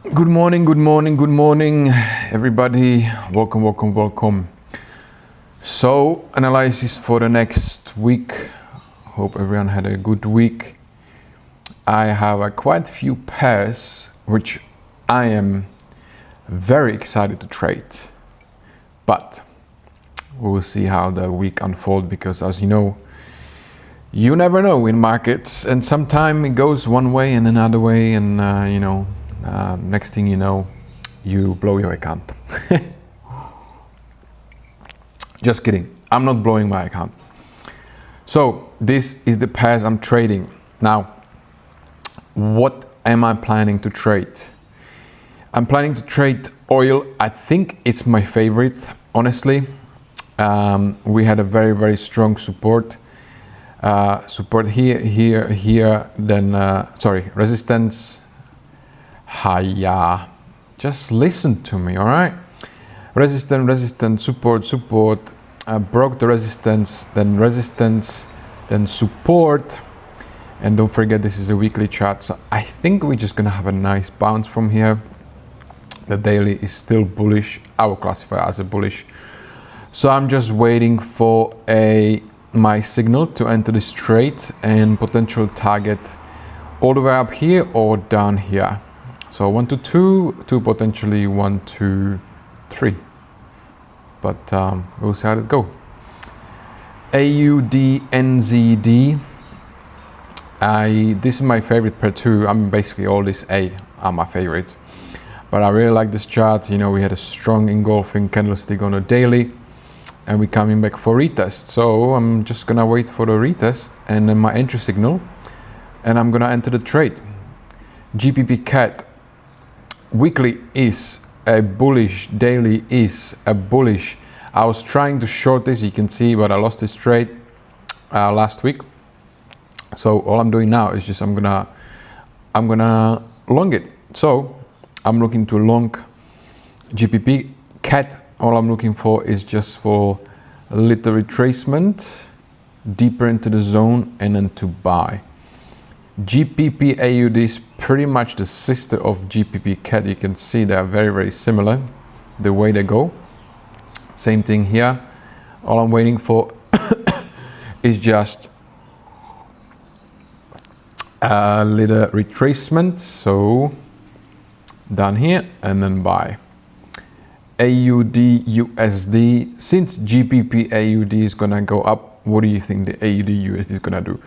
Good morning, good morning, good morning, everybody. Welcome, welcome, welcome. So, analysis for the next week. Hope everyone had a good week. I have quite few pairs which I am very excited to trade, but we'll see how the week unfolds because, as you never know in markets, and sometimes it goes one way and another way, and next thing you know, you blow your account. Just kidding, I'm not blowing my account. So this is the pairs I'm trading. Now, what am I planning to trade? I'm planning to trade oil. I think it's my favorite, honestly. We had a very, very strong support. Support here, then, resistance. Hiya. Just listen to me, all right? Resistance, support. Broke the resistance, then support. And don't forget, this is a weekly chart. So I think we're just gonna have a nice bounce from here. The daily is still bullish. I will classify as a bullish. So I'm just waiting for my signal to enter this trade and potential target all the way up here or down here. So 1 to 2, potentially 1 to 3. But we'll see how it goes. AUD, NZD. This is my favorite pair too. I mean, basically all these A are my favorite. But I really like this chart. We had a strong engulfing candlestick on a daily, and we're coming back for retest. So I'm just gonna wait for the retest and then my entry signal, and I'm gonna enter the trade. GBP CAD. Weekly is a bullish, daily is a bullish. I was trying to short this, you can see, but I lost this trade last week. So all I'm doing now is just I'm gonna long it. So I'm looking to long GBP CAD. All I'm looking for is just for a little retracement deeper into the zone and then to buy. GBP AUD is pretty much the sister of GBP CAD. You can see they are very, very similar, the way they go. Same thing here. All I'm waiting for is just a little retracement. So down here and then buy. AUD USD. Since GBP AUD is gonna go up, what do you think the AUD USD is gonna do?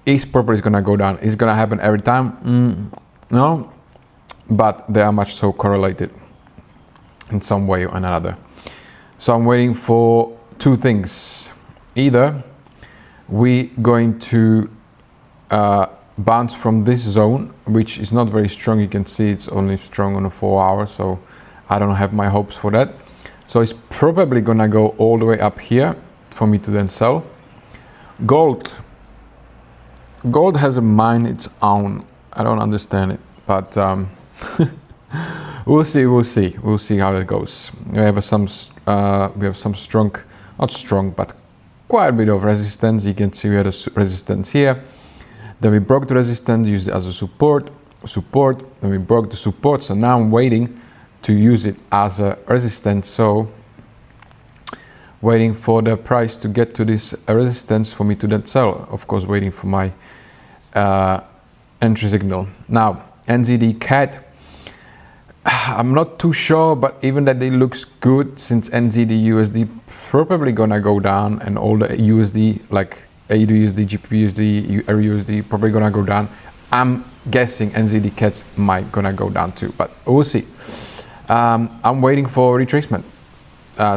Is probably gonna go down. Is gonna happen every time? No, but they are much so correlated in some way or another. So I'm waiting for two things. Either we going to bounce from this zone, which is not very strong. You can see it's only strong on a 4 hour, so I don't have my hopes for that. So it's probably gonna go all the way up here for me to then sell. Gold has a mind its own. I don't understand it, but we'll see how it goes. We have some strong, not strong, but quite a bit of resistance. You can see we had a resistance here. Then we broke the resistance, used it as a support. Then we broke the support. So now I'm waiting to use it as a resistance. So waiting for the price to get to this resistance for me to then sell. Of course, waiting for my entry signal. Now, NZD CAD. I'm not too sure, but even that it looks good, since NZD USD probably gonna go down, and all the USD like AUD USD, GBP USD, USD probably gonna go down. I'm guessing NZD CADs might gonna go down too, but we'll see. I'm waiting for retracement.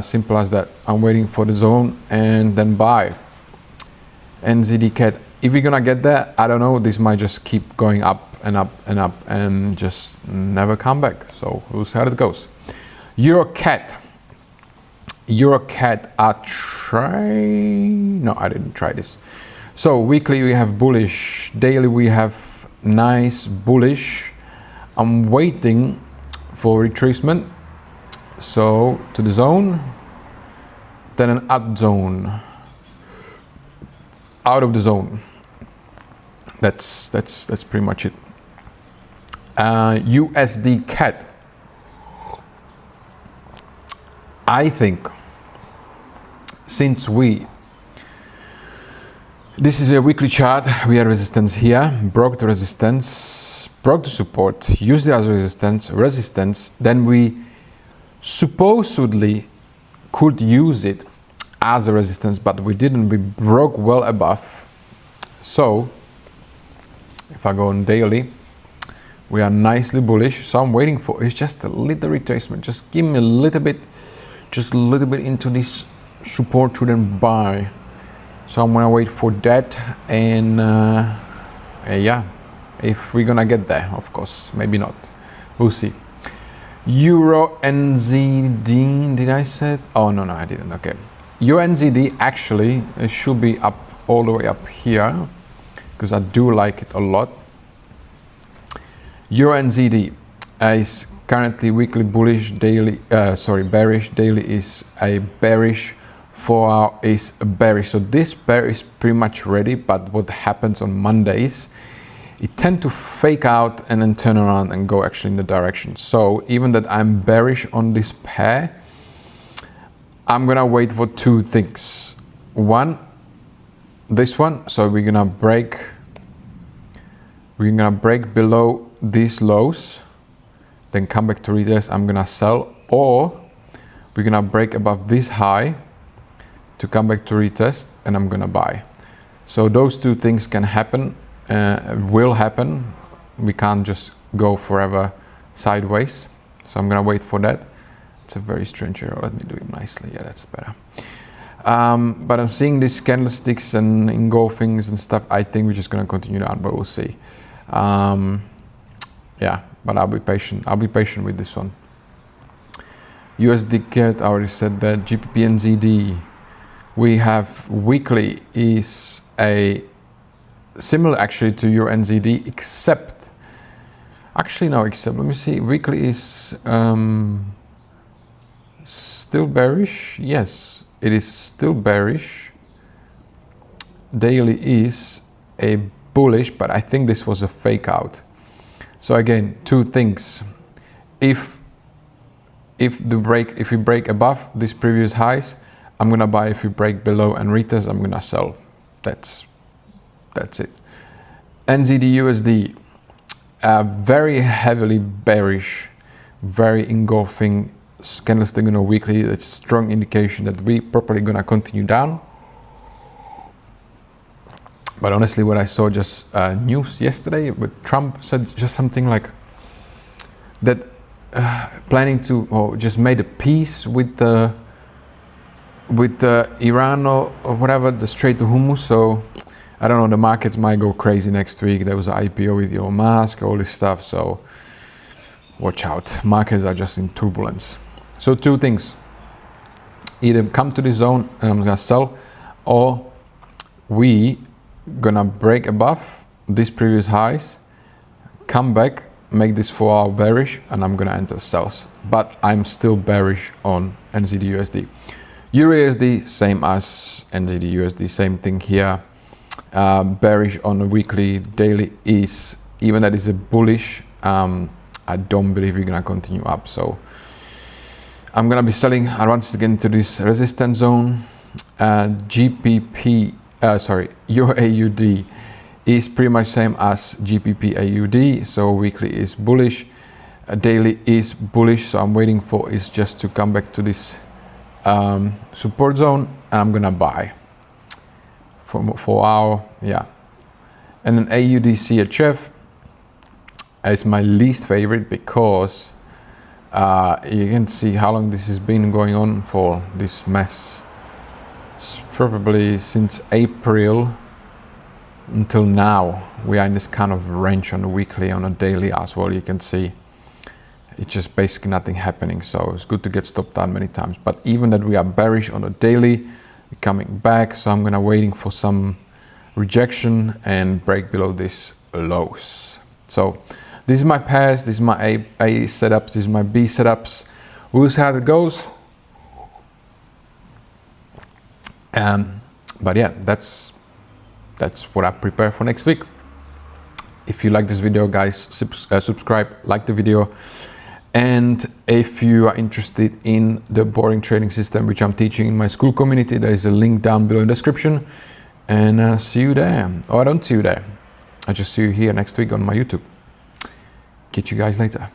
Simple as that. I'm waiting for the zone and then buy. NZD CAD. If we're gonna get there, I don't know. This might just keep going up and up and up and just never come back. So we'll see how it goes. Euro CAD. I didn't try this. So weekly we have bullish. Daily we have nice bullish. I'm waiting for retracement. So to the zone, then an out zone. Out of the zone. That's pretty much it. USD CAD. I think since this is a weekly chart, we had resistance here, broke the resistance, broke the support, used it as resistance, then we supposedly could use it as a resistance, but we didn't, we broke well above. So if I go on daily, we are nicely bullish, so I'm waiting for, it's just a little retracement, just give me a little bit, just a little bit into this support to then buy. So I'm gonna wait for that, and yeah, if we're gonna get there, of course, maybe not, we'll see. Euro NZD, did I say it? Oh no, I didn't. Okay, UNZD actually it should be up all the way up here because I do like it a lot. Euro NZD is currently weekly bullish, daily bearish, daily is a bearish, 4 hour is a bearish. So this bear is pretty much ready, but what happens on Mondays, it tend to fake out and then turn around and go actually in the direction. So even that I'm bearish on this pair, I'm gonna wait for two things. One, this one, so we're gonna break below these lows, then come back to retest, I'm gonna sell, or we're gonna break above this high to come back to retest and I'm gonna buy. So those two things can happen, will happen. We can't just go forever sideways. So I'm gonna wait for that. It's a very strange arrow. Let me do it nicely. Yeah, that's better. But I'm seeing these candlesticks and engulfings and stuff. I think we're just gonna continue down, but we'll see. Yeah, but I'll be patient. I'll be patient with this one. USD CAD, I already said that. GBP NZD, we have weekly is a similar actually to your NZD, except let me see, weekly is still bearish. Yes, it is still bearish. Daily is a bullish, but I think this was a fake out. So again, two things. If we break above these previous highs, I'm gonna buy. If we break below and retest, I'm gonna sell. That's it. NZD USD, very heavily bearish, very engulfing candlestick on a weekly. It's a strong indication that we probably gonna continue down. But honestly, what I saw just news yesterday with Trump said just something like that, planning to, or just made a peace with Iran or whatever, the Strait of Hormuz. So I don't know, the markets might go crazy next week. There was an IPO with Elon Musk, all this stuff. So watch out. Markets are just in turbulence. So two things. Either come to the zone and I'm gonna sell, or we gonna break above these previous highs, come back, make this 4 hour bearish, and I'm gonna enter sells. But I'm still bearish on NZD USD. Euro USD, same as NZD USD, same thing here. Bearish on a weekly, daily is, even that is a bullish, I don't believe we're gonna continue up. So I'm gonna be selling once again to this resistance zone. Euro AUD is pretty much same as GBP AUD. So weekly is bullish, daily is bullish. So I'm waiting for is just to come back to this support zone, and I'm gonna buy for our, yeah. And then AUD CHF is my least favorite because you can see how long this has been going on for, this mess. It's probably since April until now. We are in this kind of range on a weekly, on a daily as well. You can see it's just basically nothing happening. So it's good to get stopped out many times. But even that we are bearish on a daily, we're coming back. So I'm gonna waiting for some rejection and break below these lows. So this is my pairs, this is my A setups, this is my B setups. We'll see how it goes. But yeah, that's what I prepare for next week. If you like this video, guys, subscribe, like the video. And if you are interested in the boring trading system, which I'm teaching in my school community, there is a link down below in the description. And see you there. Or I don't see you there. I just see you here next week on my YouTube. Catch you guys later.